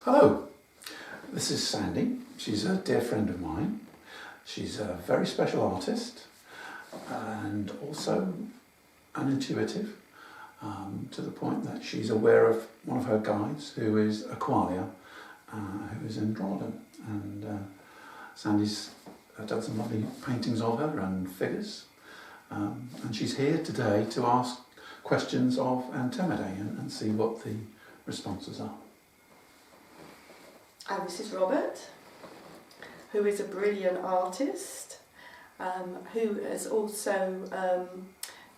Hello, this is Sandi. She's a dear friend of mine. She's a very special artist and also an intuitive, to the point that she's aware of one of her guides, who is a qualia, who is Andromedan. And Sandi's done some lovely paintings of her and figures. And she's here today to ask questions of Antemedi and see what the responses are. This is Robert, who is a brilliant artist, who has also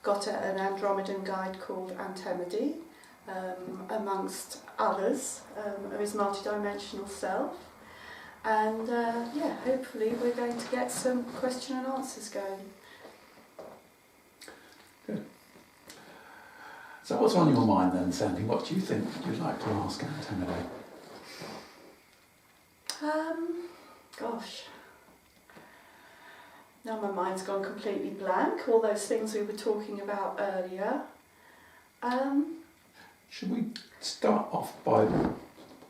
got an Andromedan guide called Antemedi, amongst others, of his multidimensional self. And hopefully we're going to get some question and answers going. Good. So what's on your mind then, Sandi? What do you think you'd like to ask Antemedi? Gosh. Now my mind's gone completely blank, all those things we were talking about earlier. Should we start off by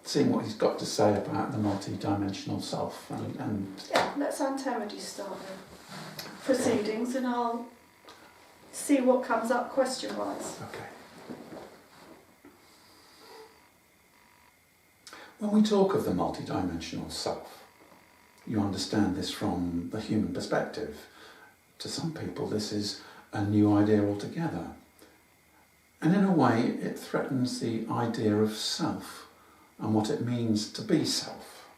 seeing what he's got to say about the multidimensional self? Yeah, let's Antemedi start the proceedings and I'll see what comes up question-wise. Okay. When we talk of the multidimensional self, you understand this from the human perspective. To some people this is a new idea altogether. And in a way it threatens the idea of self and what it means to be self,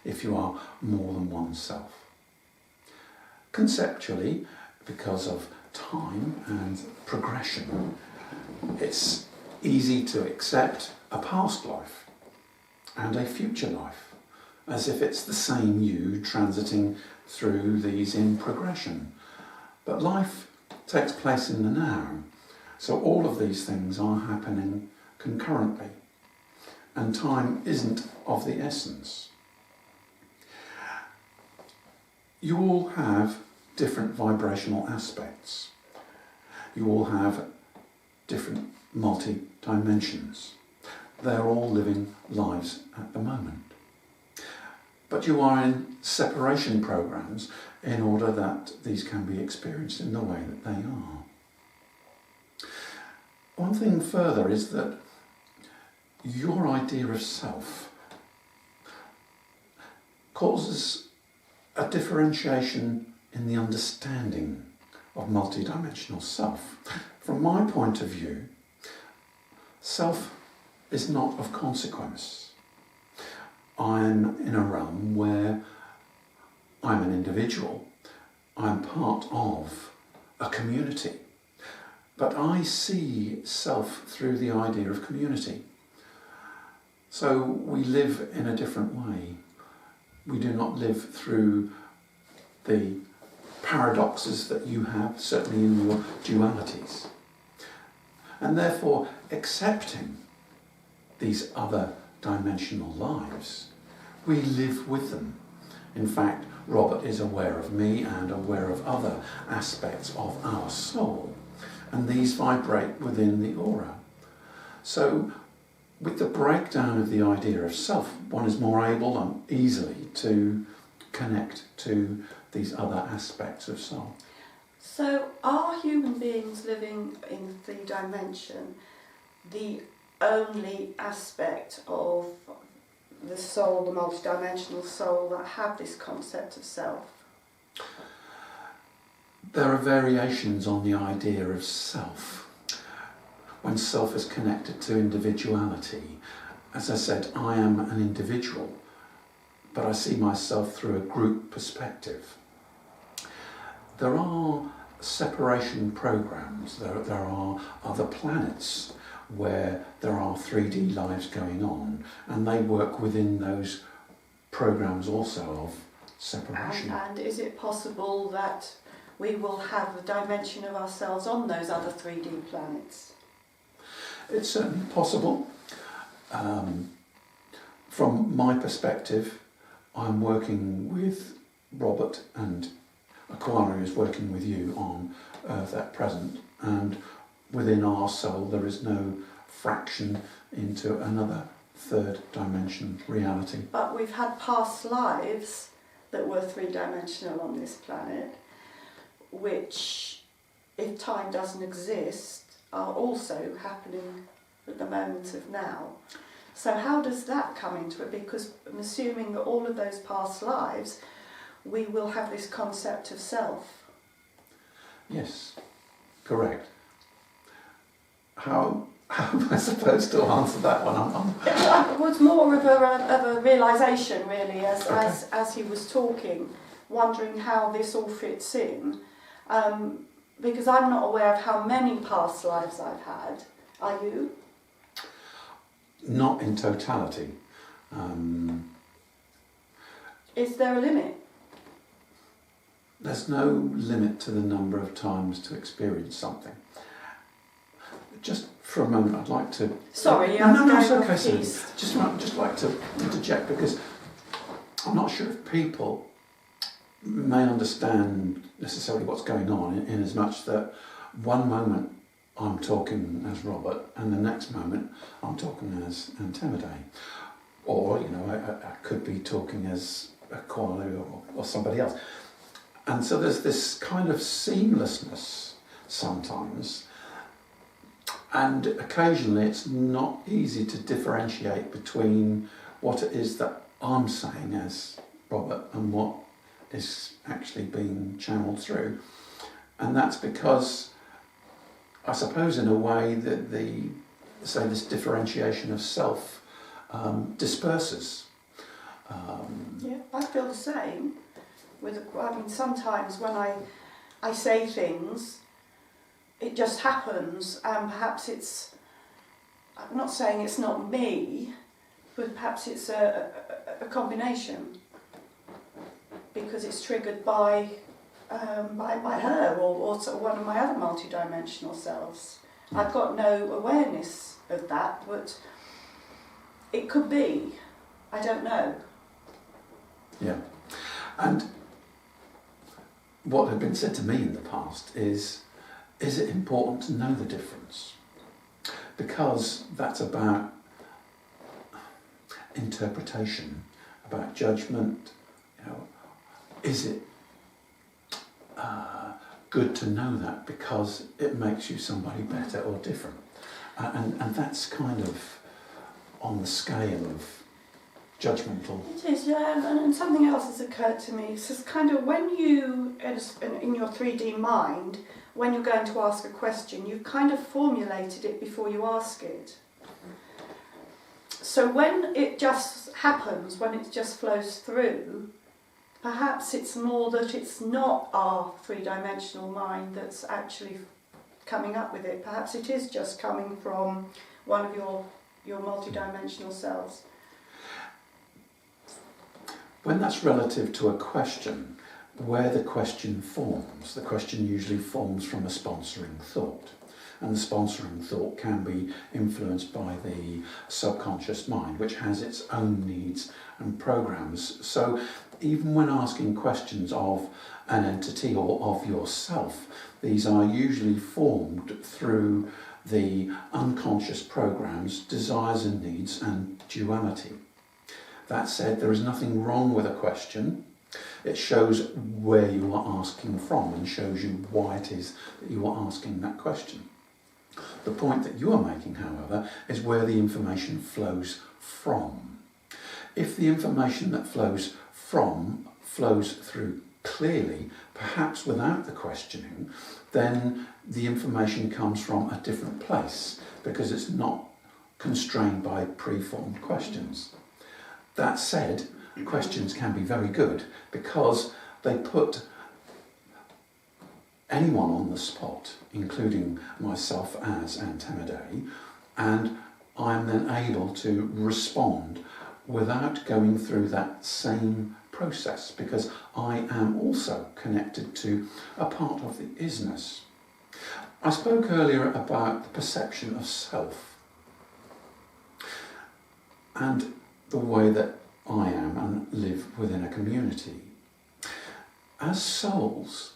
if you are more than one self. Conceptually, because of time and progression, it's easy to accept a past life and a future life, as if it's the same you transiting through these in progression. But life takes place in the now, so all of these things are happening concurrently, and time isn't of the essence. You all have different vibrational aspects. You all have different multi-dimensions. They're all living lives at the moment. But you are in separation programs in order that these can be experienced in the way that they are. One thing further is that your idea of self causes a differentiation in the understanding of multidimensional self. From my point of view, self is not of consequence. I'm in a realm where I'm an individual. I'm part of a community. But I see self through the idea of community. So we live in a different way. We do not live through the paradoxes that you have, certainly in your dualities. And therefore, accepting these other dimensional lives, we live with them. In fact, Robert is aware of me and aware of other aspects of our soul, and these vibrate within the aura. So with the breakdown of the idea of self, one is more able and easily to connect to these other aspects of soul. So are human beings living in the dimension the only aspect of the soul, the multidimensional soul, that have this concept of self? There are variations on the idea of self. When self is connected to individuality, as I said, I am an individual, but I see myself through a group perspective. There are separation programs, there are other planets where there are 3D lives going on, and they work within those programs also of separation. And is it possible that we will have a dimension of ourselves on those other 3D planets? It's certainly possible. From my perspective, I'm working with Robert, and Aquaria is working with you on Earth at present, and within our soul there is no fraction into another third dimension reality. But we've had past lives that were three-dimensional on this planet, which, if time doesn't exist, are also happening at the moment of now. So how does that come into it? Because I'm assuming that all of those past lives, we will have this concept of self. Yes, correct. How am I supposed to answer that one? It was more of a realisation, really, as he was talking, wondering how this all fits in. Because I'm not aware of how many past lives I've had. Are you? Not in totality. Is there a limit? There's no limit to the number of times to experience something. Just for a moment, I'd like to... Sorry, no, it's okay, Sandi. Just like to interject, because I'm not sure if people may understand necessarily what's going on, in as much that one moment I'm talking as Robert, and the next moment I'm talking as Antemedi. Or, I could be talking as a Kwali or somebody else. And so there's this kind of seamlessness sometimes, and occasionally it's not easy to differentiate between what it is that I'm saying as Robert and what is actually being channeled through. And that's because, I suppose in a way, that this differentiation of self disperses. Yeah, I feel the same. Sometimes when I say things, it just happens, and perhaps I'm not saying it's not me, but perhaps it's a combination, because it's triggered by her or sort of one of my other multidimensional selves. I've got no awareness of that, but it could be. I don't know. Yeah. And what had been said to me in the past is it important to know the difference? Because that's about interpretation, about judgment. Is it good to know that because it makes you somebody better or different? And that's kind of on the scale of judgmental. It is, yeah, and something else has occurred to me. It's just kind of when you, in your 3D mind, when you're going to ask a question, you've kind of formulated it before you ask it. So when it just happens, when it just flows through, perhaps it's more that it's not our three-dimensional mind that's actually coming up with it. Perhaps it is just coming from one of your multidimensional selves. When that's relative to a question, where the question forms, the question usually forms from a sponsoring thought. And the sponsoring thought can be influenced by the subconscious mind, which has its own needs and programs. So even when asking questions of an entity or of yourself, these are usually formed through the unconscious programs, desires and needs, and duality. That said, there is nothing wrong with a question. It shows where you are asking from and shows you why it is that you are asking that question. The point that you are making, however, is where the information flows from. If the information that flows from flows through clearly, perhaps without the questioning, then the information comes from a different place because it's not constrained by preformed questions. That said, questions can be very good because they put anyone on the spot, including myself as Antemedi, and I'm then able to respond without going through that same process because I am also connected to a part of the isness. I spoke earlier about the perception of self and the way that I am and live within a community. As souls,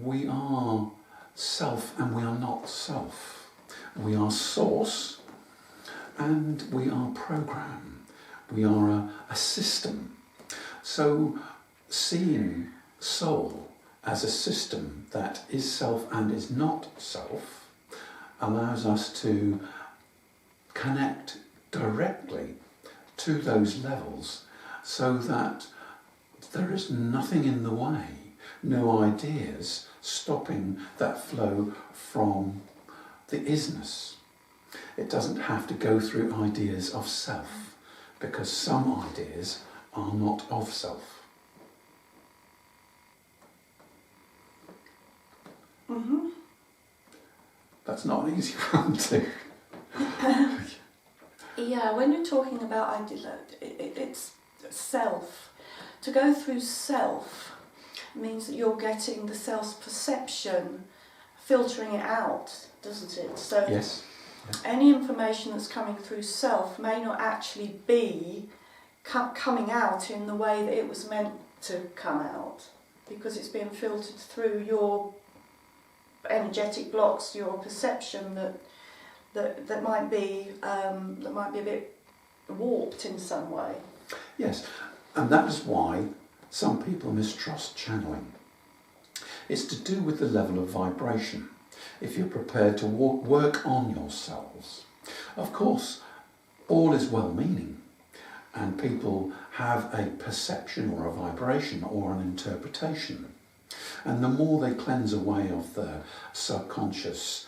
we are self and we are not self. We are source, and we are program. We are a system. So seeing soul as a system that is self and is not self allows us to connect directly to those levels so that there is nothing in the way, no ideas stopping that flow from the isness. It doesn't have to go through ideas of self, because some ideas are not of self. Mm-hmm. That's not an easy one to... Yeah, when you're talking about ideas, it's self. To go through self means that you're getting the self's perception, filtering it out, doesn't it? So Yes. any information that's coming through self may not actually be coming out in the way that it was meant to come out, because it's being filtered through your energetic blocks, your perception that might be a bit warped in some way. Yes, and that is why some people mistrust channeling. It's to do with the level of vibration. If you're prepared to work on yourselves, of course, all is well-meaning, and people have a perception or a vibration or an interpretation. And the more they cleanse away of their subconscious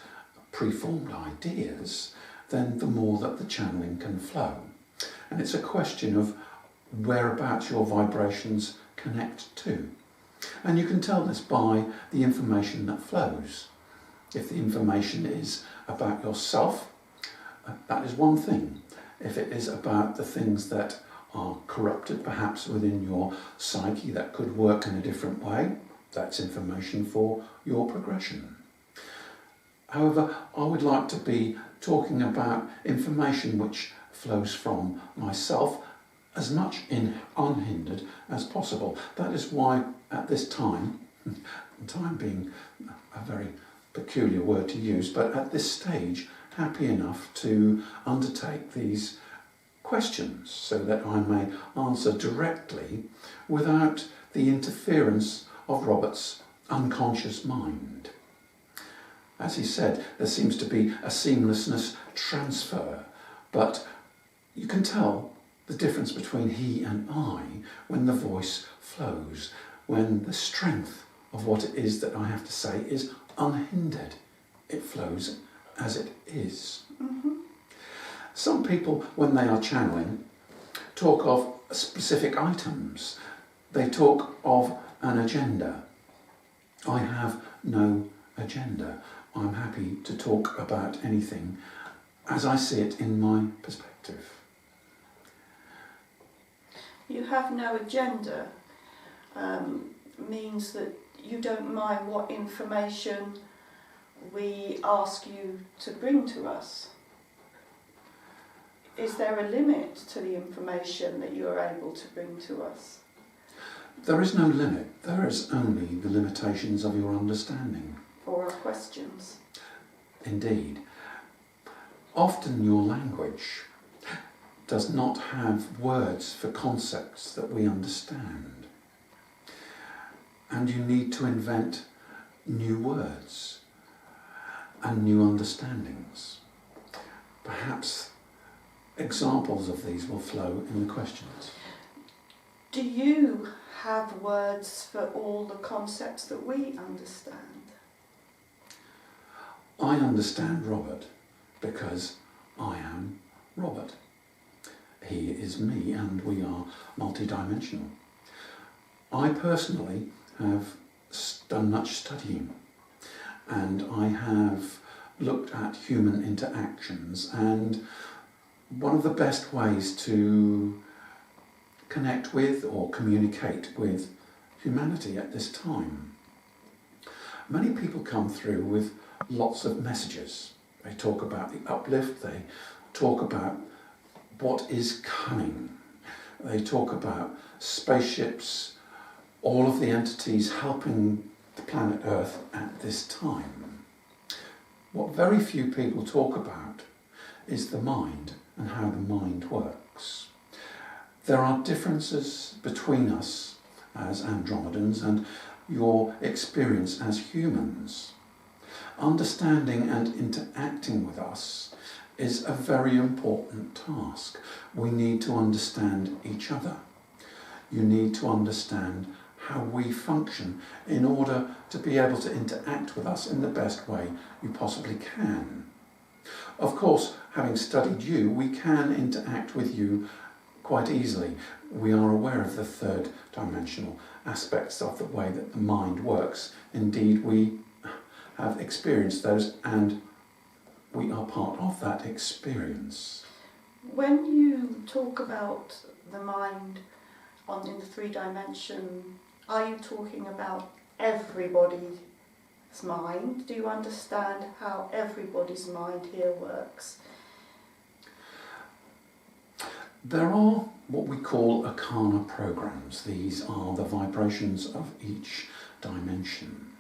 preformed ideas, then the more that the channeling can flow. And it's a question of whereabouts your vibrations connect to. And you can tell this by the information that flows. If the information is about yourself, that is one thing. If it is about the things that are corrupted perhaps within your psyche that could work in a different way, that's information for your progression. However, I would like to be talking about information which flows from myself as much unhindered as possible. That is why at this time, time being a very peculiar word to use, but at this stage, happy enough to undertake these questions so that I may answer directly without the interference of Robert's unconscious mind. As he said, there seems to be a seamlessness transfer, but you can tell the difference between he and I when the voice flows, when the strength of what it is that I have to say is unhindered. It flows as it is. Mm-hmm. Some people, when they are channeling, talk of specific items. They talk of an agenda. I have no agenda. I'm happy to talk about anything as I see it in my perspective. You have no agenda means that you don't mind what information we ask you to bring to us. Is there a limit to the information that you are able to bring to us? There is no limit. There is only the limitations of your understanding. Or our questions? Indeed. Often your language does not have words for concepts that we understand. And you need to invent new words and new understandings. Perhaps examples of these will flow in the questions. Do you have words for all the concepts that we understand? I understand Robert because I am Robert. He is me and we are multidimensional. I personally have done much studying and I have looked at human interactions, and one of the best ways to connect with or communicate with humanity at this time. Many people come through with lots of messages. They talk about the uplift, they talk about what is coming. They talk about spaceships, all of the entities helping the planet Earth at this time. What very few people talk about is the mind and how the mind works. There are differences between us as Andromedans and your experience as humans. Understanding and interacting with us is a very important task. We need to understand each other. You need to understand how we function in order to be able to interact with us in the best way you possibly can. Of course, having studied you, we can interact with you quite easily. We are aware of the third dimensional aspects of the way that the mind works. Indeed, we have experienced those and we are part of that experience. When you talk about the mind in the 3-dimension, are you talking about everybody's mind? Do you understand how everybody's mind here works? There are what we call arcana programs. These are the vibrations of each dimension.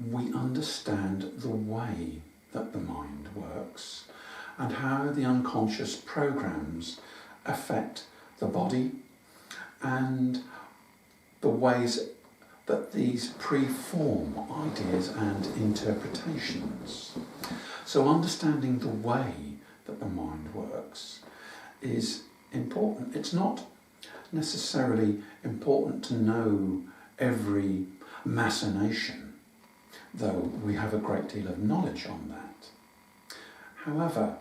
We understand the way that the mind works and how the unconscious programs affect the body and the ways that these pre-form ideas and interpretations. So understanding the way that the mind works is important. It's not necessarily important to know every machination, though we have a great deal of knowledge on that. However,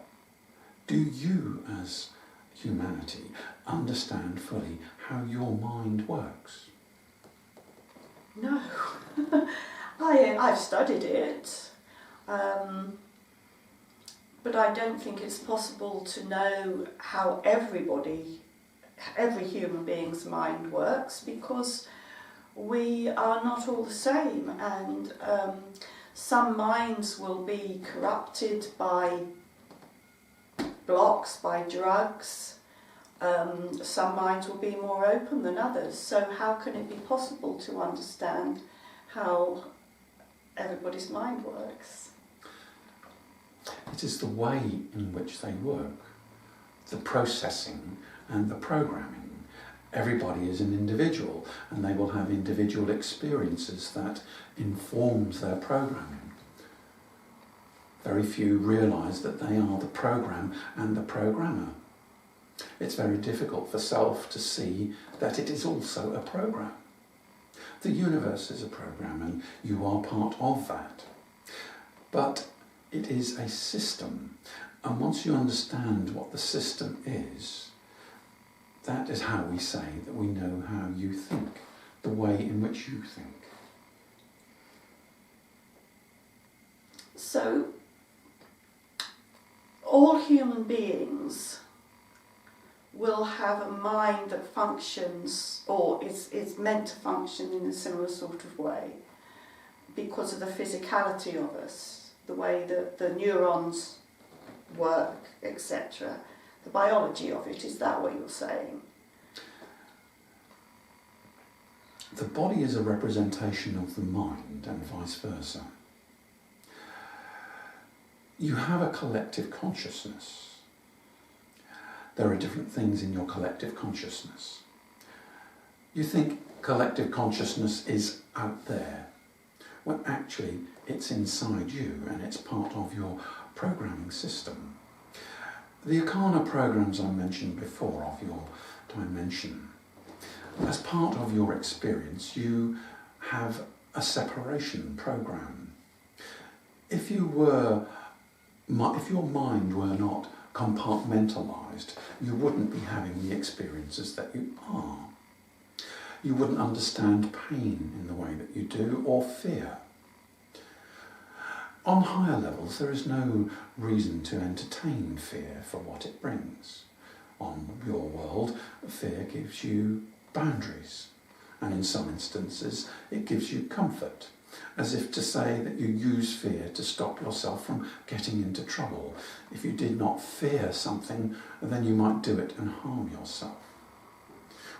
do you as humanity understand fully how your mind works? No. I've studied it, but I don't think it's possible to know how every human being's mind works, because we are not all the same, and some minds will be corrupted by blocks, by drugs. Some minds will be more open than others. So how can it be possible to understand how everybody's mind works? It is the way in which they work, the processing and the programming. Everybody is an individual and they will have individual experiences that informs their programming. Very few realise that they are the program and the programmer. It's very difficult for self to see that it is also a program. The universe is a program and you are part of that. But it is a system, and once you understand what the system is, that is how we say that we know how you think, the way in which you think. So, all human beings will have a mind that functions, or is meant to function in a similar sort of way, because of the physicality of us, the way that the neurons work, etc. The biology of it, is that what you're saying? The body is a representation of the mind and vice versa. You have a collective consciousness. There are different things in your collective consciousness. You think collective consciousness is out there, when actually it's inside you and it's part of your programming system. The arcana programs I mentioned before of your dimension, as part of your experience you have a separation program. If your mind were not compartmentalised, you wouldn't be having the experiences that you are. You wouldn't understand pain in the way that you do, or fear. On higher levels, there is no reason to entertain fear for what it brings. On your world, fear gives you boundaries, and in some instances, it gives you comfort, as if to say that you use fear to stop yourself from getting into trouble. If you did not fear something, then you might do it and harm yourself.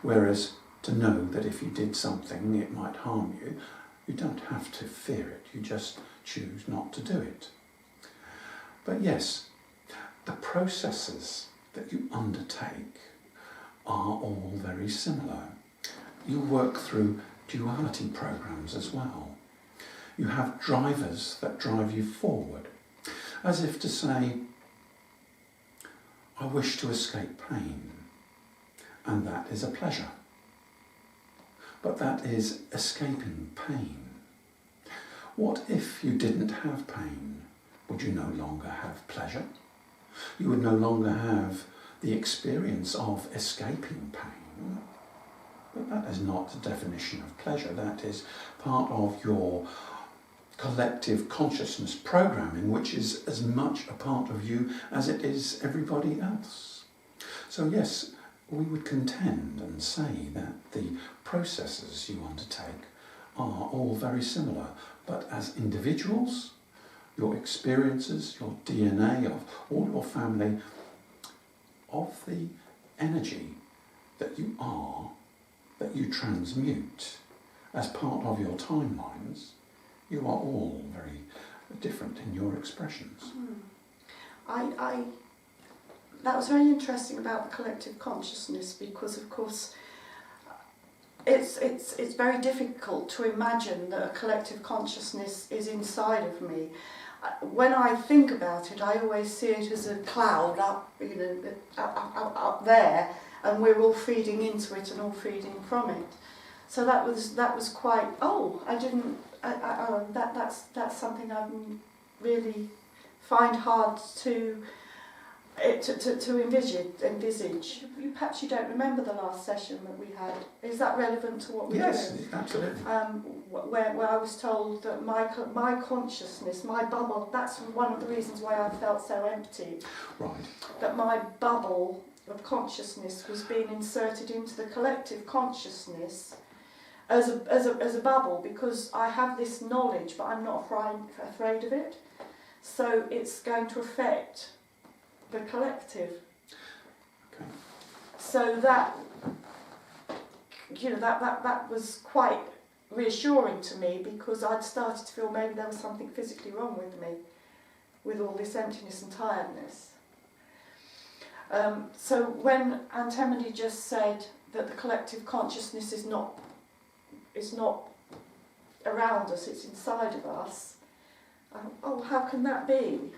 Whereas to know that if you did something it might harm you, you don't have to fear it, you just choose not to do it. But yes, the processes that you undertake are all very similar. You work through duality programs as well. You have drivers that drive you forward, as if to say, I wish to escape pain, and that is a pleasure. But that is escaping pain. What if you didn't have pain? Would you no longer have pleasure? You would no longer have the experience of escaping pain. But that is not the definition of pleasure. That is part of your collective consciousness programming, which is as much a part of you as it is everybody else. So yes, we would contend and say that the processes you undertake are all very similar, but as individuals, your experiences, your DNA of all your family, of the energy that you are, that you transmute as part of your timelines, you are all very different in your expressions. That was very interesting about the collective consciousness, because of course it's very difficult to imagine that a collective consciousness is inside of me. When I think about it, I always see it as a cloud up there, and we're all feeding into it and all feeding from it. So that was quite. That's something I really find hard to envisage. Perhaps you don't remember the last session that we had. Is that relevant to what we're doing? Yes, absolutely. Where I was told that my consciousness, my bubble, that's one of the reasons why I felt so empty. Right. That my bubble of consciousness was being inserted into the collective consciousness as a bubble, because I have this knowledge, but I'm not afraid of it. So it's going to affect the collective. Okay. So that was quite reassuring to me, because I'd started to feel maybe there was something physically wrong with me, with all this emptiness and tiredness. So when Antemedi just said that the collective consciousness is not around us, it's inside of us, how can that be?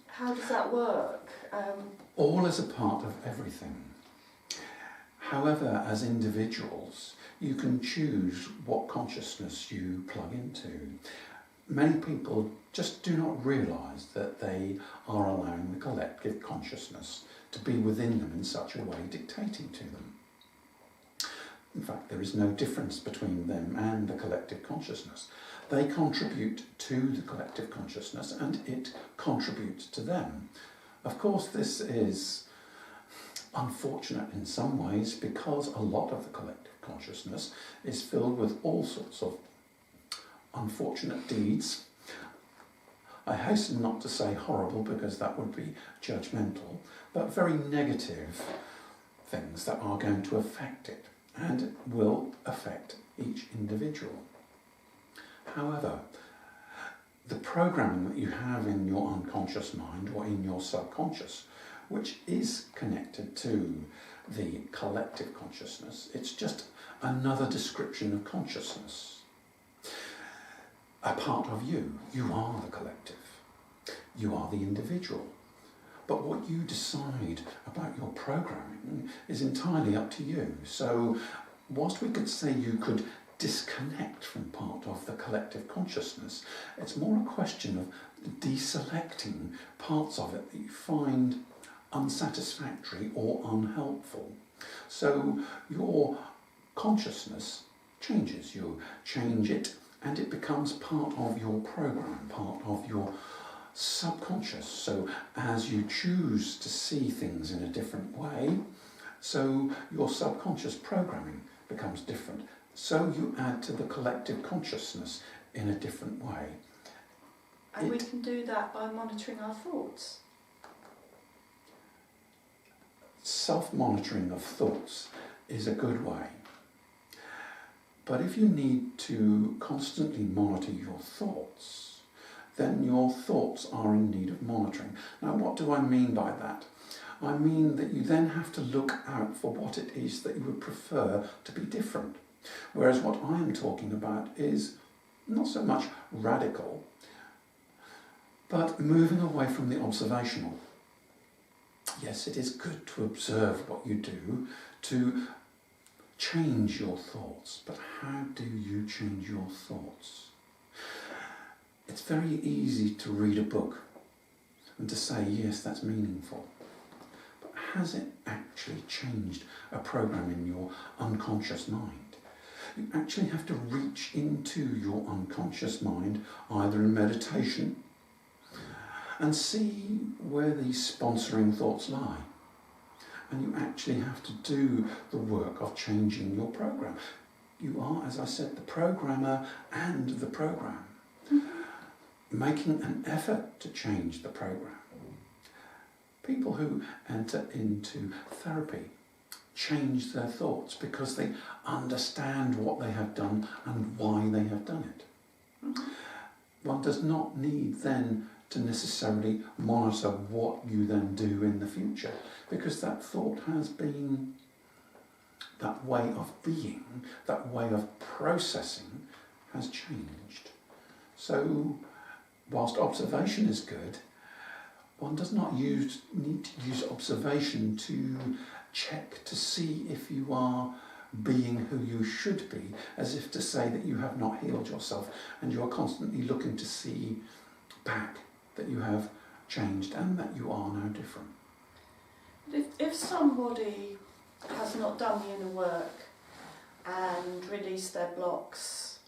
How does that work? All is a part of everything. However, as individuals, you can choose what consciousness you plug into. Many people just do not realise that they are allowing the collective consciousness to be within them in such a way, dictating to them. In fact, there is no difference between them and the collective consciousness. They contribute to the collective consciousness and it contributes to them. Of course, this is unfortunate in some ways, because a lot of the collective consciousness is filled with all sorts of unfortunate deeds. I hasten not to say horrible, because that would be judgmental, but very negative things that are going to affect it and will affect each individual. However, the programming that you have in your unconscious mind or in your subconscious, which is connected to the collective consciousness, it's just another description of consciousness. A part of you. You are the collective. You are the individual. But what you decide about your programming is entirely up to you. So, whilst we could say you could disconnect from part of the collective consciousness, it's more a question of deselecting parts of it that you find unsatisfactory or unhelpful. So your consciousness changes. You change it and it becomes part of your program, part of your subconscious. So as you choose to see things in a different way, so your subconscious programming becomes different. So you add to the collective consciousness in a different way. And we can do that by monitoring our thoughts. Self-monitoring of thoughts is a good way. But if you need to constantly monitor your thoughts, then your thoughts are in need of monitoring. Now, what do I mean by that? I mean that you then have to look out for what it is that you would prefer to be different. Whereas what I am talking about is not so much radical, but moving away from the observational. Yes, it is good to observe what you do, to change your thoughts, but how do you change your thoughts? It's very easy to read a book and to say, yes, that's meaningful. But has it actually changed a program in your unconscious mind? You actually have to reach into your unconscious mind, either in meditation, and see where these sponsoring thoughts lie. And you actually have to do the work of changing your program. You are, as I said, the programmer and the program. Making an effort to change the program. People who enter into therapy change their thoughts because they understand what they have done and why they have done it. One does not need then to necessarily monitor what you then do in the future, because that thought has been, that way of being, that way of processing has changed. So, whilst observation is good, one does not need to use observation to check to see if you are being who you should be, as if to say that you have not healed yourself and you are constantly looking to see back that you have changed and that you are now different. If somebody has not done the inner work and released their blocks,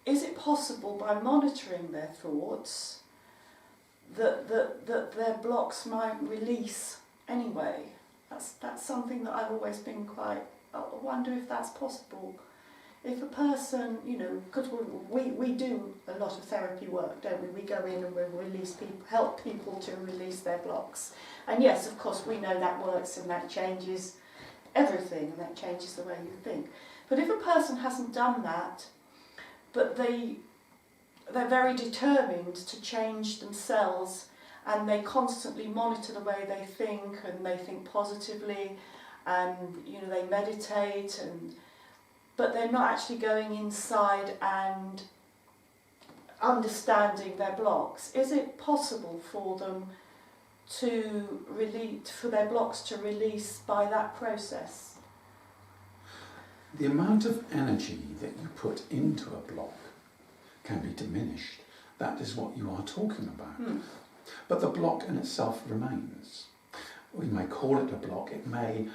is it possible by monitoring their thoughts that their blocks might release anyway? That's something that I've always been I wonder if that's possible. If a person, because we do a lot of therapy work, don't we? We go in and we release people, help people to release their blocks. And yes, of course, we know that works and that changes everything and that changes the way you think. But if a person hasn't done that, but they're very determined to change themselves and they constantly monitor the way they think and they think positively and they meditate but they're not actually going inside and understanding their blocks. Is it possible for them for their blocks to release by that process? The amount of energy that you put into a block can be diminished. That is what you are talking about. But the block in itself remains. We may call it a block. It may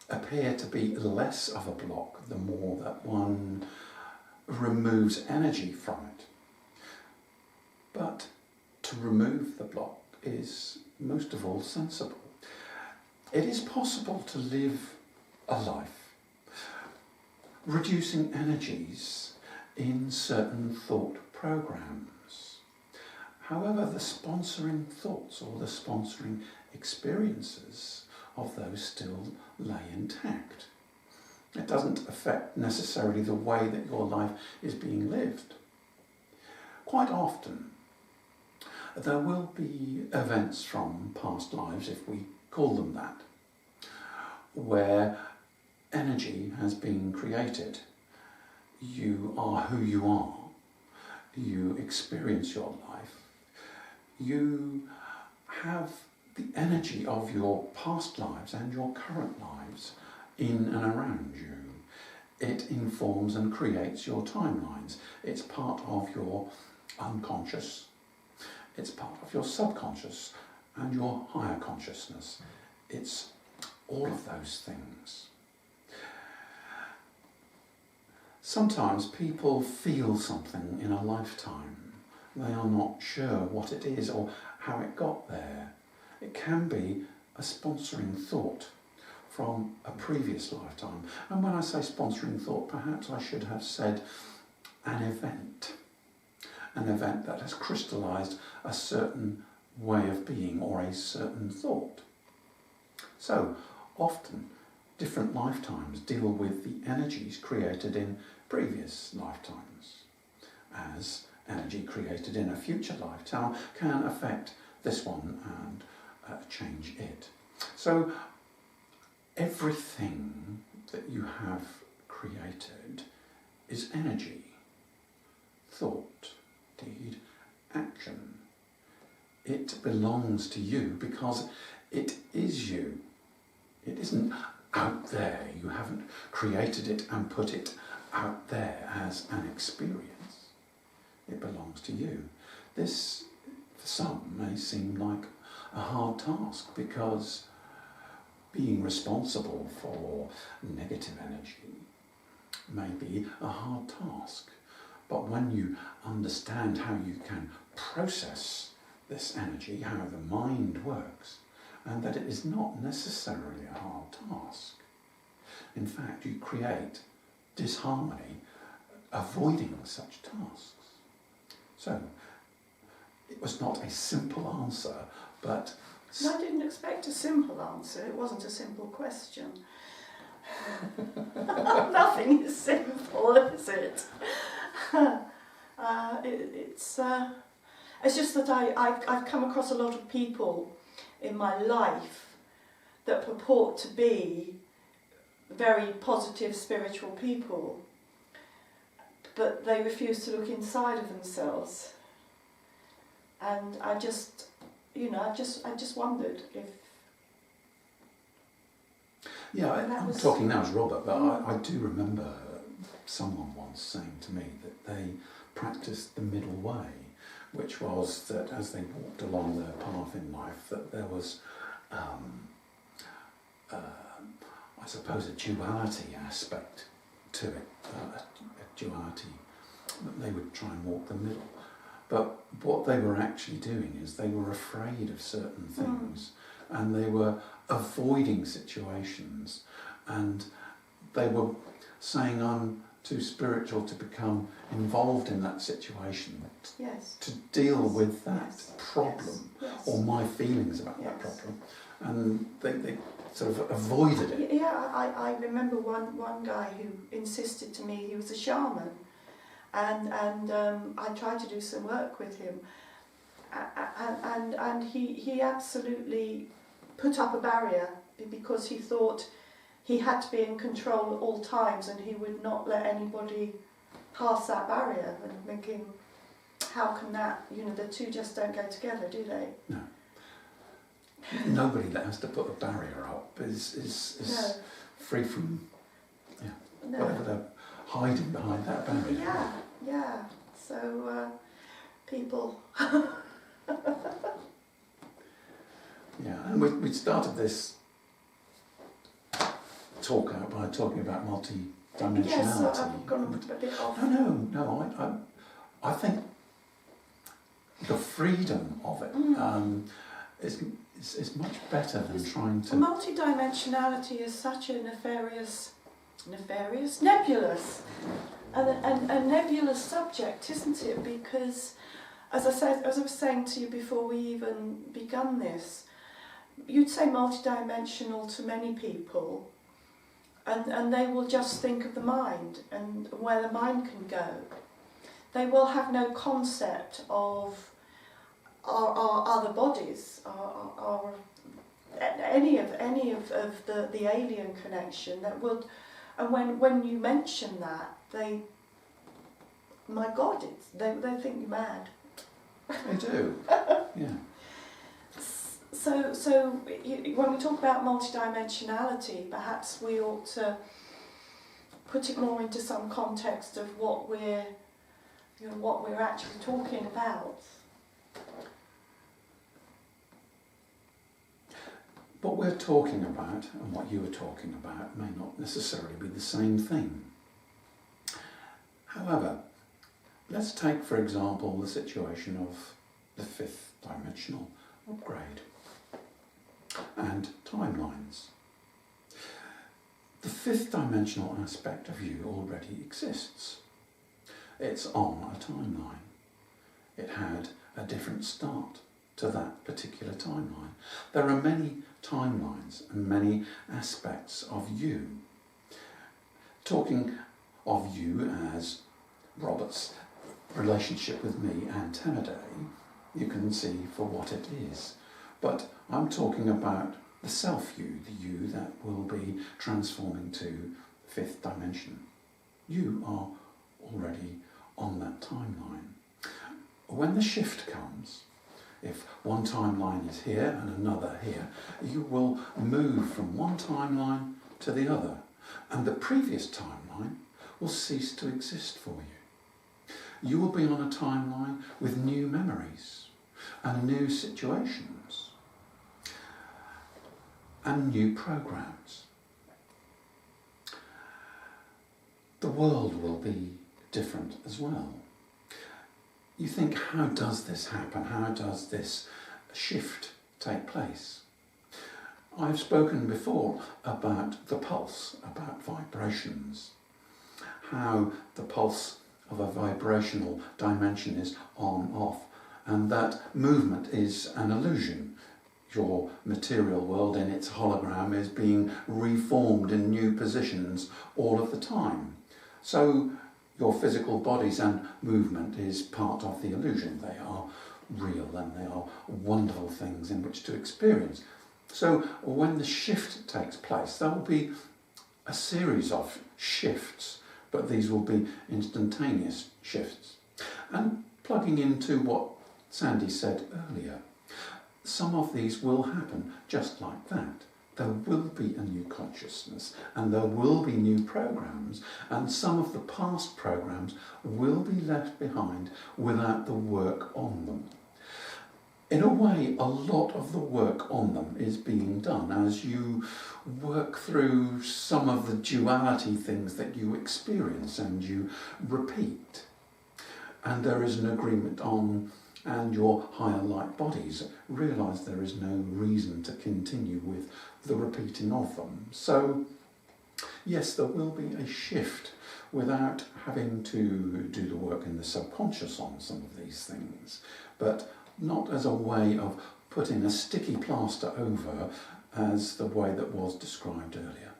appear to be less of a block the more that one removes energy from it. But to remove the block is most of all sensible. It is possible to live a life reducing energies in certain thought programs. However, the sponsoring thoughts or the sponsoring experiences of those still lay intact. It doesn't affect necessarily the way that your life is being lived. Quite often, there will be events from past lives, if we call them that, where energy has been created. You are who you are. You experience your life. You have the energy of your past lives and your current lives in and around you. It informs and creates your timelines. It's part of your unconscious. It's part of your subconscious and your higher consciousness. It's all of those things. Sometimes people feel something in a lifetime. They are not sure what it is or how it got there. It can be a sponsoring thought from a previous lifetime. And when I say sponsoring thought, perhaps I should have said an event that has crystallised a certain way of being or a certain thought. So, often, different lifetimes deal with the energies created in previous lifetimes as energy created in a future lifetime can affect this one and change it. So everything that you have created is energy. Thought, deed, action. It belongs to you because it is you. It isn't out there. You haven't created it and put it out there as an experience. It belongs to you. This, for some, may seem like a hard task because being responsible for negative energy may be a hard task. But when you understand how you can process this energy, how the mind works, and that it is not necessarily a hard task. In fact, you create disharmony avoiding such tasks. So, it was not a simple answer, but... I didn't expect a simple answer. It wasn't a simple question. Nothing is simple, is it? It's just that I've come across a lot of people in my life that purport to be very positive spiritual people, but they refuse to look inside of themselves. And I just wondered if... Yeah, I'm talking now as Robert, but I do remember someone once saying to me that they practiced the middle way, which was that as they walked along their path in life, that there was, I suppose, a duality aspect to it, a duality, that they would try and walk the middle. But what they were actually doing is they were afraid of certain things, and they were avoiding situations, and they were saying, I'm too spiritual to become involved in that situation, to deal with that problem, or my feelings about that problem, and they sort of avoided it. Yeah, I remember one guy who insisted to me he was a shaman, and I tried to do some work with him, and he absolutely put up a barrier because he thought he had to be in control at all times and he would not let anybody pass that barrier. And thinking, how can that, the two just don't go together, do they? No. Nobody that has to put a barrier up is free from whatever they're hiding behind that barrier. Yeah. So people... Yeah, and we started this talk out by talking about multidimensionality. Yes, I've gone a bit off. No, I think the freedom of it is much better than trying to... Multidimensionality is such a nebulous, and a nebulous subject, isn't it? Because, as I was saying to you before we even begun this, you'd say multidimensional to many people, and they will just think of the mind and where the mind can go. They will have no concept of our other bodies, our any of the alien connection that would. And when you mention that, they, my God, they think you're mad. They do, yeah. So when we talk about multidimensionality, perhaps we ought to put it more into some context of what we're actually talking about. What we're talking about and what you were talking about may not necessarily be the same thing. However, let's take, for example, the situation of the fifth dimensional upgrade and timelines. The fifth dimensional aspect of you already exists. It's on a timeline. It had a different start to that particular timeline. There are many timelines and many aspects of you. Talking of you as Robert's relationship with me, Antemedi, you can see for what it is. But I'm talking about the self-you, the you that will be transforming to fifth dimension. You are already on that timeline. When the shift comes, if one timeline is here and another here, you will move from one timeline to the other, and the previous timeline will cease to exist for you. You will be on a timeline with new memories and new situations and new programs. The world will be different as well. You think, how does this happen? How does this shift take place? I've spoken before about the pulse, about vibrations, how the pulse of a vibrational dimension is on, off, and that movement is an illusion. Your material world in its hologram is being reformed in new positions all of the time. So your physical bodies and movement is part of the illusion. They are real and they are wonderful things in which to experience. So when the shift takes place, there will be a series of shifts, but these will be instantaneous shifts. And plugging into what Sandi said earlier, some of these will happen just like that. There will be a new consciousness and there will be new programs, and some of the past programs will be left behind without the work on them. In a way, a lot of the work on them is being done as you work through some of the duality things that you experience and you repeat. And there is an agreement on, and your higher light bodies realise there is no reason to continue with the repeating of them. So, yes, there will be a shift without having to do the work in the subconscious on some of these things, but not as a way of putting a sticky plaster over as the way that was described earlier.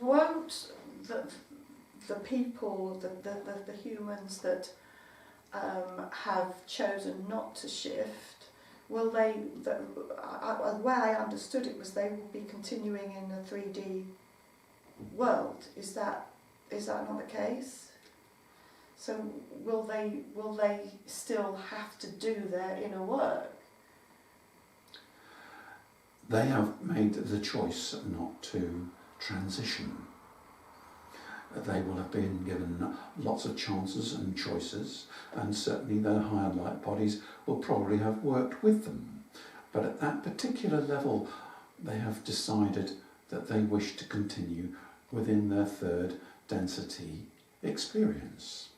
Won't the people, the humans that have chosen not to shift, will they, the way I understood it was they will be continuing in a 3D world. Is that not the case? So will they still have to do their inner work? They have made the choice not to transition. They will have been given lots of chances and choices, and certainly their higher light bodies will probably have worked with them. But at that particular level, they have decided that they wish to continue within their third density experience,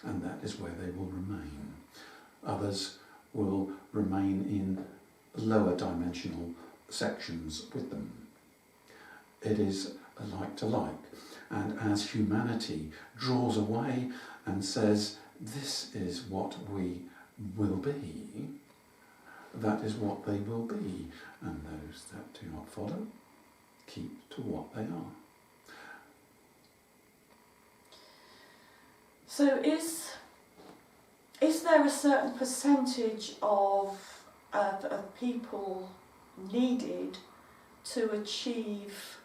and that is where they will remain. Others will remain in lower dimensional sections with them. It is a like to like. And as humanity draws away and says, this is what we will be, that is what they will be. And those that do not follow, keep to what they are. So is there a certain percentage of people needed to achieve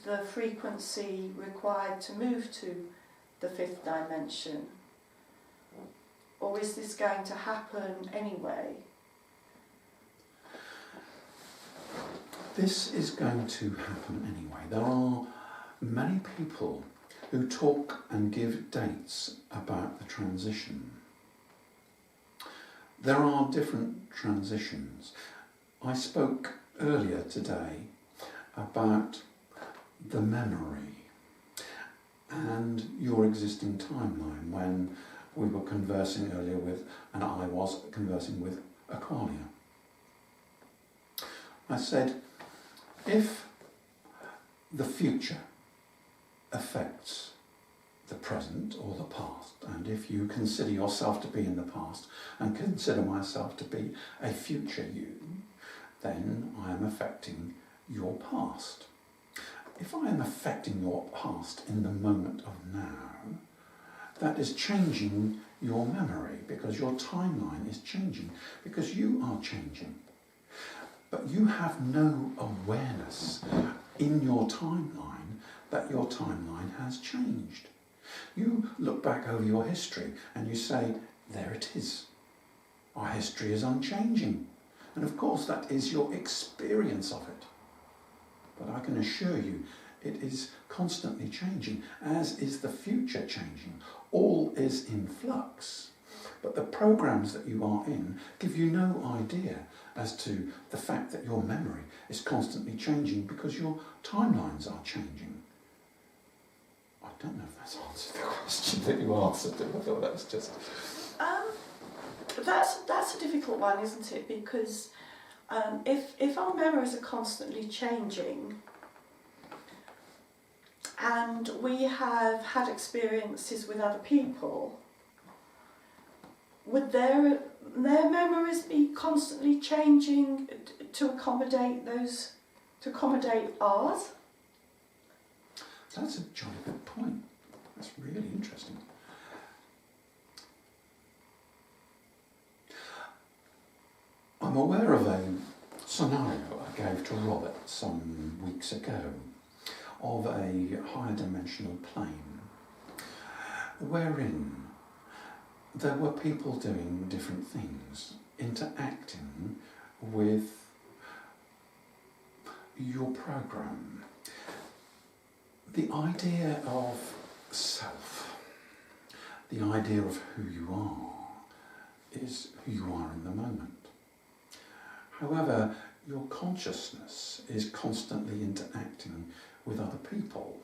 the frequency required to move to the fifth dimension? Or is this going to happen anyway? This is going to happen anyway. There are many people who talk and give dates about the transition. There are different transitions. I spoke earlier today about the memory and your existing timeline when we were conversing earlier with, and I was conversing with Aqualia. I said, if the future affects the present or the past, and if you consider yourself to be in the past and consider myself to be a future you, then I am affecting your past. if I am affecting your past in the moment of now, that is changing your memory because your timeline is changing, because you are changing. But you have no awareness in your timeline that your timeline has changed. You look back over your history and you say, there it is. Our history is unchanging. And of course that is your experience of it. But I can assure you, it is constantly changing, as is the future changing. All is in flux. But the programs that you are in give you no idea as to the fact that your memory is constantly changing because your timelines are changing. I don't know if that's answered the question that you answered. I thought that was just... That's a difficult one, isn't it? Because if our memories are constantly changing, and we have had experiences with other people, would their memories be constantly changing to accommodate ours? That's a jolly good point. That's really interesting. I'm aware of a scenario I gave to Robert some weeks ago of a higher dimensional plane wherein there were people doing different things, interacting with your program. The idea of self, the idea of who you are, is who you are in the moment. However, your consciousness is constantly interacting with other people.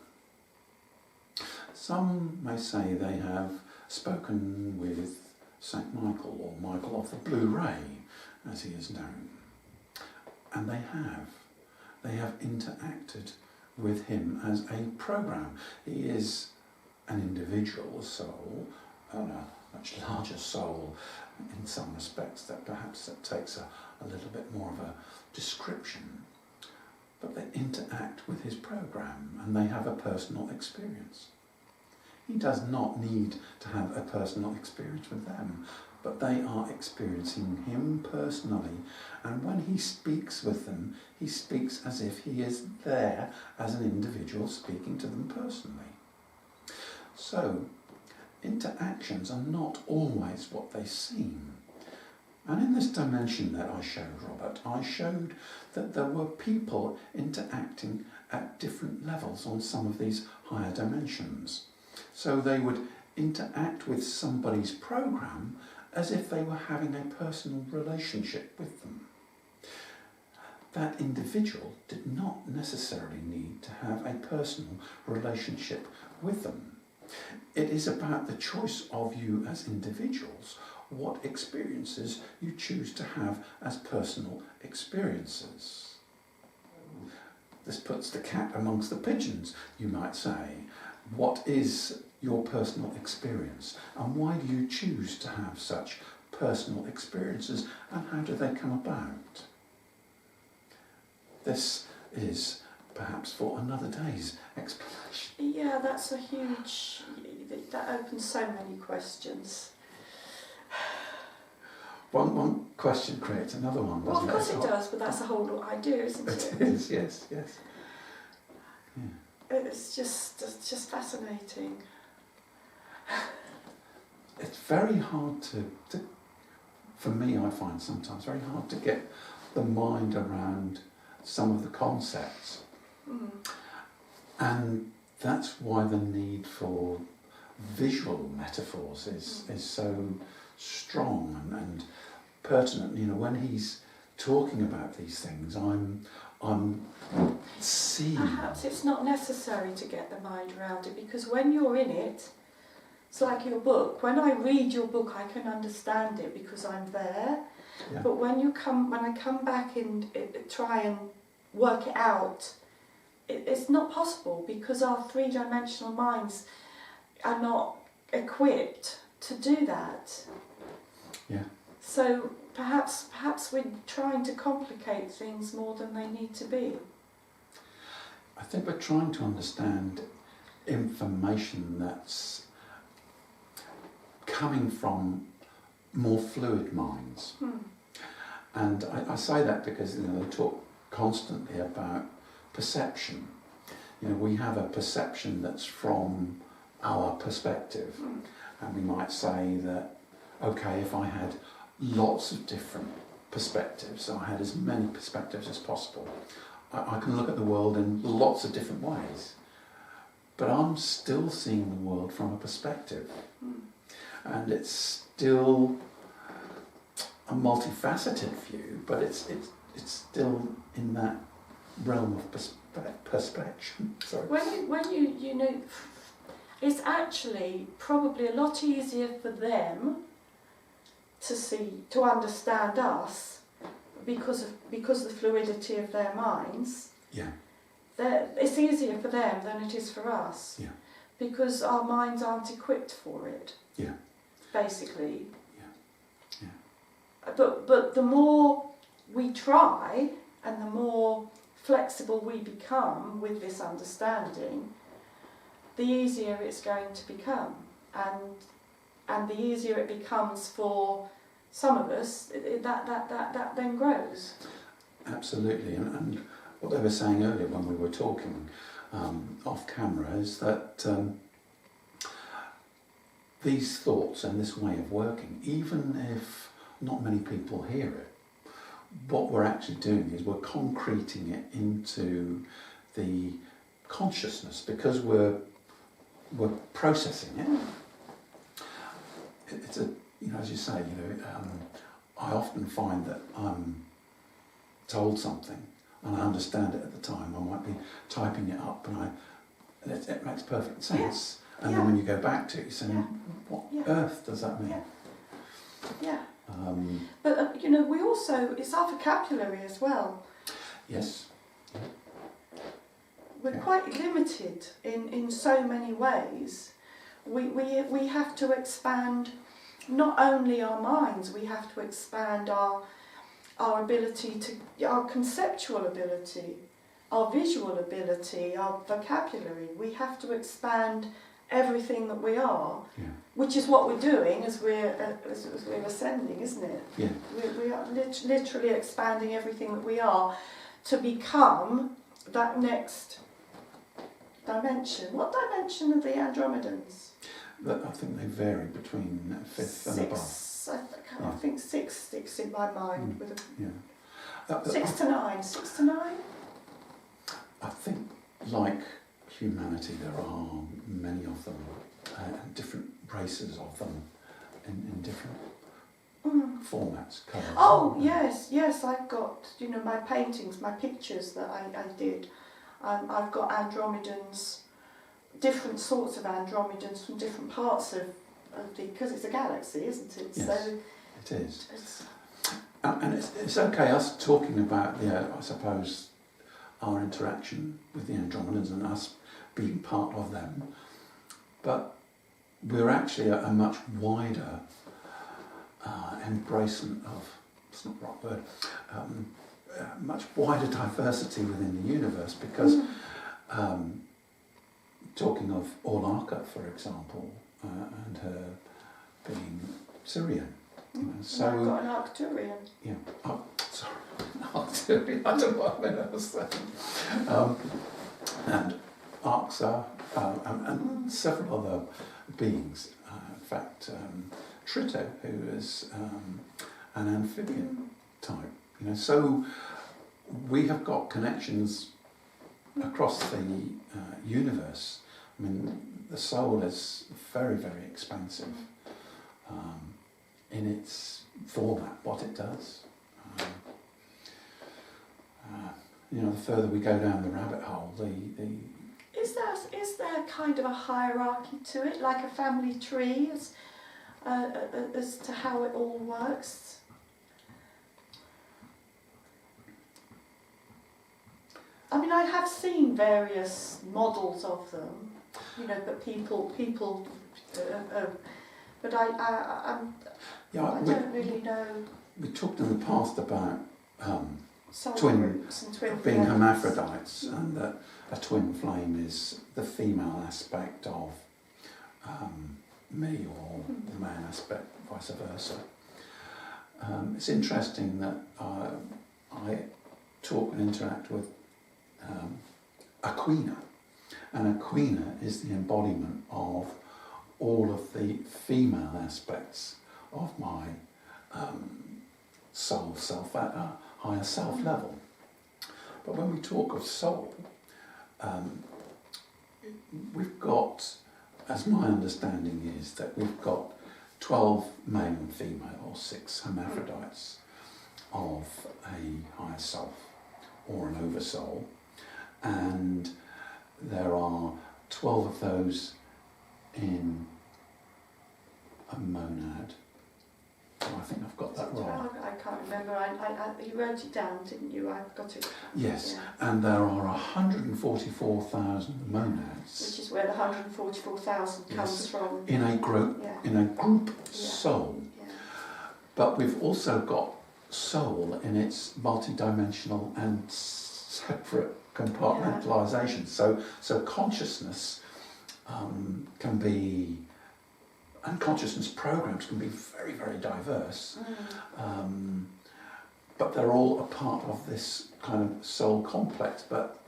Some may say they have spoken with St. Michael, or Michael of the Blue Ray, as he is known. And they have interacted with him as a program. He is an individual soul, and a much larger soul in some respects that perhaps that takes a little bit more of a description. But they interact with his program and they have a personal experience. He does not need to have a personal experience with them, but they are experiencing him personally, and when he speaks with them, he speaks as if he is there as an individual speaking to them personally. So, interactions are not always what they seem. And in this dimension that I showed Robert, I showed that there were people interacting at different levels on some of these higher dimensions. So they would interact with somebody's program as if they were having a personal relationship with them. That individual did not necessarily need to have a personal relationship with them. It is about the choice of you as individuals, what experiences you choose to have as personal experiences. This puts the cat amongst the pigeons, you might say. What is your personal experience, and why do you choose to have such personal experiences, and how do they come about? This is perhaps for another day's explanation. Yeah, that's a huge... that opens so many questions. One question creates another one, doesn't it? Well, of course it does, but that's the whole idea, isn't it? It is, yes, yes. Yeah. It's just fascinating. It's very hard to, for me, I find sometimes very hard to get the mind around some of the concepts. Mm. And that's why the need for visual metaphors is so strong and pertinent. You know, when he's talking about these things, I'm seeing. Perhaps it's not necessary to get the mind around it, because when you're in it, it's like your book. When I read your book, I can understand it because I'm there. Yeah. But when I come back and try and work it out, it's not possible, because our three-dimensional minds are not equipped to do that. Yeah. So perhaps we're trying to complicate things more than they need to be. I think we're trying to understand information that's coming from more fluid minds. And I say that because they talk constantly about perception. We have a perception that's from our perspective, and we might say that, okay, if I had lots of different perspectives, I had as many perspectives as possible, I can look at the world in lots of different ways, but I'm still seeing the world from a perspective, and it's still a multifaceted view, but it's still in that realm of perspection. Sorry. When you it's actually probably a lot easier for them to understand us because of the fluidity of their minds. Yeah. It's easier for them than it is for us. Yeah. Because our minds aren't equipped for it. Yeah. Basically. Yeah. But the more we try and the more flexible we become with this understanding, the easier it's going to become, and the easier it becomes for some of us, that then grows. Absolutely, and what they were saying earlier when we were talking off camera is that these thoughts and this way of working, even if not many people hear it, what we're actually doing is we're concreting it into the consciousness because we're processing it. It's a, as you say, I often find that I'm told something and I understand it at the time. I might be typing it up and it makes perfect sense. Yeah. And then when you go back to it, you say, what earth does that mean? Yeah. But we also, it's our vocabulary as well. Yes. We're quite limited in so many ways. We have to expand not only our minds, we have to expand our ability our conceptual ability, our visual ability, our vocabulary. We have to expand everything that we are, which is what we're doing as we're ascending, isn't it? Yeah. We are literally expanding everything that we are to become that next dimension. What dimension are the Andromedans? I think they vary between fifth and above. I think 6 sticks in my mind. With 6 to 9. 6 to 9? I think, like humanity, there are many of them, different races of them, in different formats, colours. Oh, yes, I've got, my paintings, my pictures that I did. I've got Andromedans, different sorts of Andromedans from different parts of because it's a galaxy, isn't it? Yes, so it is. And it's okay us talking about I suppose, our interaction with the Andromedans and us being part of them, but we're actually a much wider embracement of, it's not the right word, much wider diversity within the universe because talking of Orlaka, for example, and her being Syrian. So I've got an Arcturian. Yeah. Oh, sorry. Arcturian. I don't know what I was saying. And Arxa, and several other beings. In fact, Trito, who is an amphibian type. So we have got connections across the universe. I mean, the soul is very, very expansive in its format, what it does. The further we go down the rabbit hole, Is there kind of a hierarchy to it, like a family tree, as to how it all works? I mean, I have seen various models of them, but people, but I don't really know. We talked in the past about soul twin, groups and twin being flames. hermaphrodites, and that a twin flame is the female aspect of me, or the man aspect, vice versa. It's interesting that I talk and interact with a quina, and a quina is the embodiment of all of the female aspects of my soul self at a higher self level. But when we talk of soul, we've got, as my understanding is, that we've got 12 male and female, or 6 hermaphrodites of a higher self or an oversoul, and there are 12 of those in a monad. Oh, I think I've got that wrong. I can't remember. You wrote it down, didn't you? I've got it. Yes, Yeah. and there are 144,000 monads. Which is where the 144,000 comes from. In a group, soul. Yeah. But we've also got soul in its multidimensional and separate compartmentalisation. So consciousness can be, and consciousness programs can be very, very diverse. But they're all a part of this kind of soul complex. But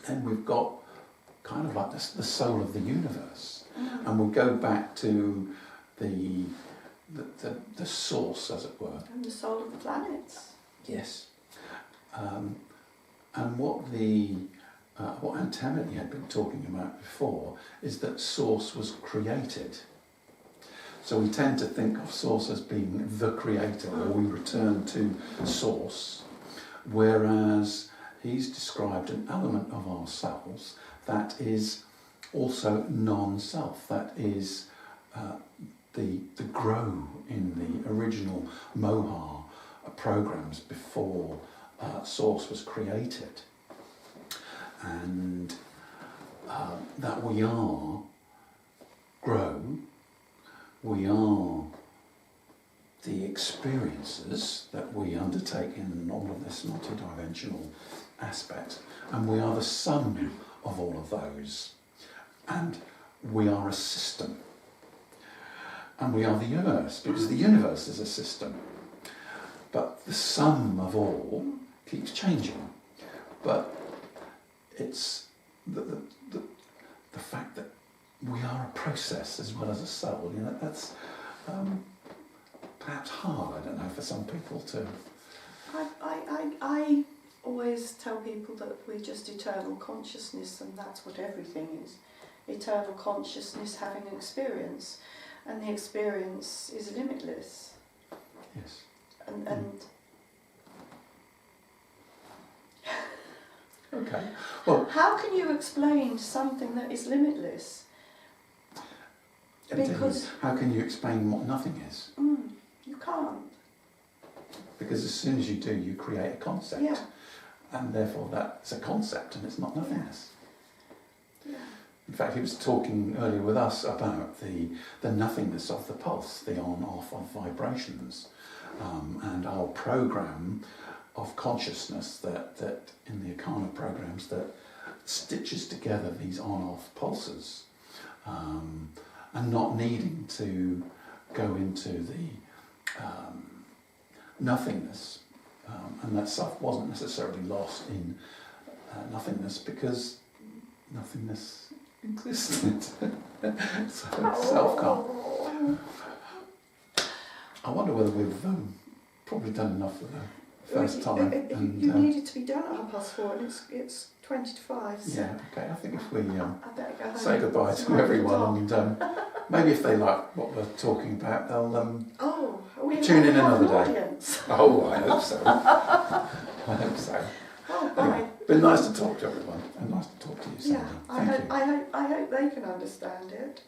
then we've got kind of like the soul of the universe, and we'll go back to the source, as it were. And the soul of the planets. Yes. And what Antemedi had been talking about before is that source was created. So we tend to think of source as being the creator, or we return to source, whereas he's described an element of ourselves that is also non-self, that is the grow in the original Mohar programs before source was created, and that we are grow, we are the experiences that we undertake in all of this multidimensional aspect, and we are the sum of all of those, and we are a system, and we are the universe, because the universe is a system, but the sum of all keeps changing. But it's the fact that we are a process as well as a soul. You know, that's perhaps hard, I don't know, for some people to... I always tell people that we're just eternal consciousness, and that's what everything is. Eternal consciousness having an experience, and the experience is limitless. Yes. And Okay. Well, how can you explain something that is limitless? Because how can you explain what nothing is? You can't. Because as soon as you do, you create a concept. Yeah. And therefore that's a concept, and it's not nothingness. Yeah. In fact, he was talking earlier with us about the nothingness of the pulse, the on-off of vibrations, and our program of consciousness that in the Akana programs that stitches together these on-off pulses, and not needing to go into the nothingness, and that stuff wasn't necessarily lost in nothingness, because nothingness existed. So it's self-calm. I wonder whether we've probably done enough for the first time. You needed to be done at 4:30, and it's 20 to 5. So yeah, okay, I think if we I better go home. say goodbye to everyone, and maybe if they like what we're talking about, they'll tune in another day. Audience. Oh, I hope so. I hope so. Oh, Anyway, been nice to talk to everyone, and nice to talk to you, Sandi. Yeah, I hope they can understand it.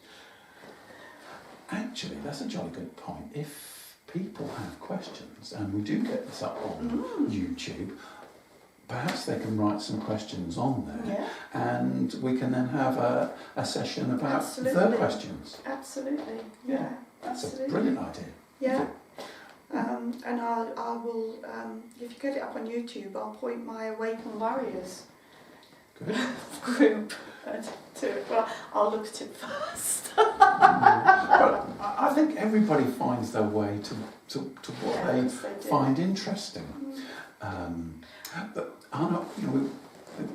Actually, that's a jolly good point. If people have questions, and we do get this up on YouTube, perhaps they can write some questions on there, and we can then have a session about their questions. Absolutely, Yeah, that's absolutely. a brilliant idea. Yeah. And I will, if you get it up on YouTube, I'll point my Awaken Warriors group to it. Well, I'll look at it first. But I think everybody finds their way to what they find interesting. But I know, we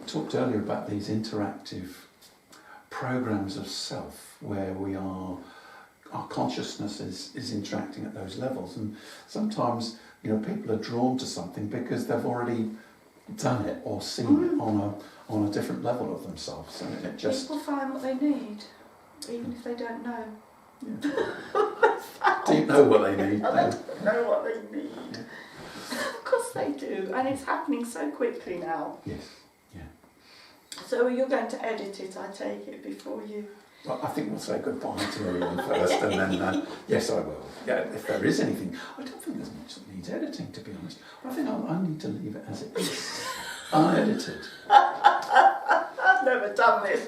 talked earlier about these interactive programs of self where our consciousness is interacting at those levels, and sometimes people are drawn to something because they've already done it or seen it on a different level of themselves, and it just people find what they need, even if they don't know. Yeah. Do you know what they need? I don't know what they need. Yeah. Of course they do, and it's happening so quickly now. Yes. Yeah. So you're going to edit it, I take it, before you. Well, I think we'll say goodbye to everyone first, and then yes, I will. Yeah, if there is anything, I don't think there's much that needs editing, to be honest. I think I need to leave it as it is, unedited. I've never done this.